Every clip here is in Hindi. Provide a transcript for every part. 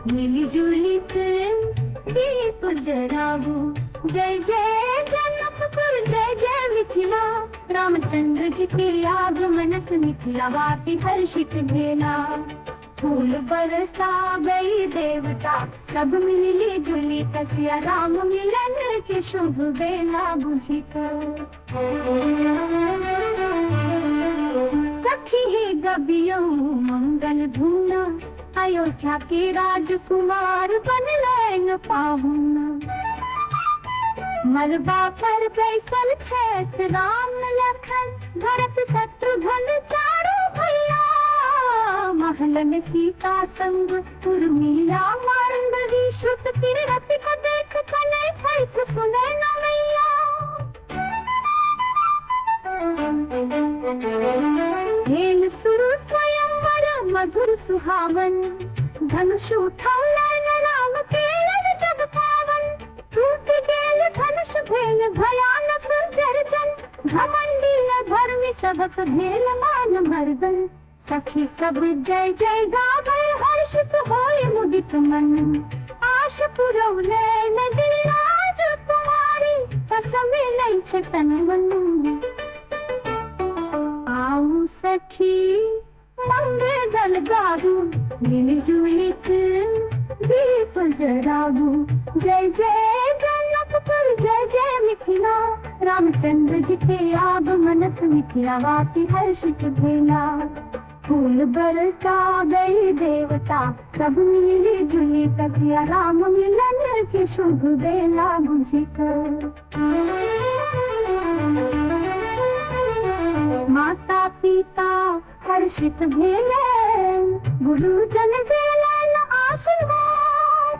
मिली जुली दीप जराबू। जय जय जनकपुर, जय जय मिथिला। रामचंद्र जी के आगमन से मिथिला वासी हर्षित भेला। फूल बरसा गई देवता, सब मिली जुली कसिया राम मिलन के शुभ बेला बुझी कर। सखी है गबियों मंगल धुना, अयोध्या के राजकुमार बनले पाहुना। मलबा पर बैसल छे राम लखन, भरत शत्रुघ्न चारों भैया। महल में सीता संग उर्मिला मांडवी, श्रुत कीरति को देख कने छैठ सुने न मैया। हेल सुरु स्वयंवर मधुर सुहावन, धनुष उठौलन राम केलन जग पावन। टूट गेल धनुष भेल भयानक जर्जन, घमंडी धर्मी सबक भेल मान मर्दन। सखी सब जय जय गावे हर्षित होय मुदित मन, आश पुरौले नदी राजकुमारी, रस मिलै छै तन मन। आऊ सखी मंगल गाबू, मिल जुली दीप जराबू। जय जय जनकपुर, जय जय मिथिला। रामचंद्र जी के आगमन से मिथिला वासी हर्षित भेला। फूल बरसा गई देवता, सब मिली जुली कसिया राम मिलन के शुभ बेला बुझी कर। माता पिता हर्षित भेले, गुरुजन देलन आशीर्वाद।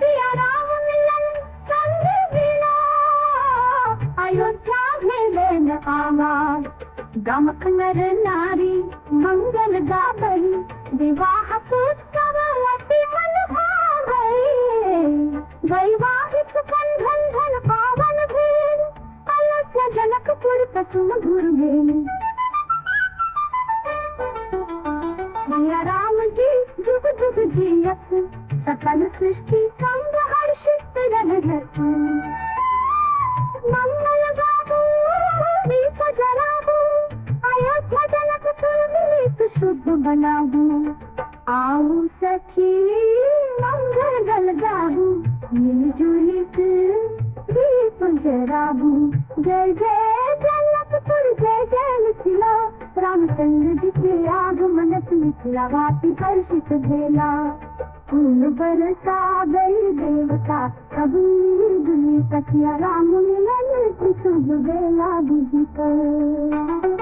सिया राम मिलन संग बेला, अयोध्या भेलन आबाद। गमक नर नारी मंगल गावई, विवाह उत्सव अति मन भावई। वैवाहिक बंधन धन पावन भेल, अयोध्या जनकपुर कसुम धुर भेल। सिया राम जी जुग जुग जियत, सकल सृष्टि संग हर्षित रहत। मंगल गाबू दीप जराबू, अयोध्या जनकपुर मिलित शुभ बनाबू। आऊ सखी मंगल गाबू, मिल जुली दीप जराबू। जय जय जनकपुर, जय जय मिथिला। रामचंद्र जी के आगमन से मिथिला वासी हर्षित भेला। फूल बरसा गई देवता, सब मिली जुली कसिया राम मिलन की शुभ बेला बुझी कर।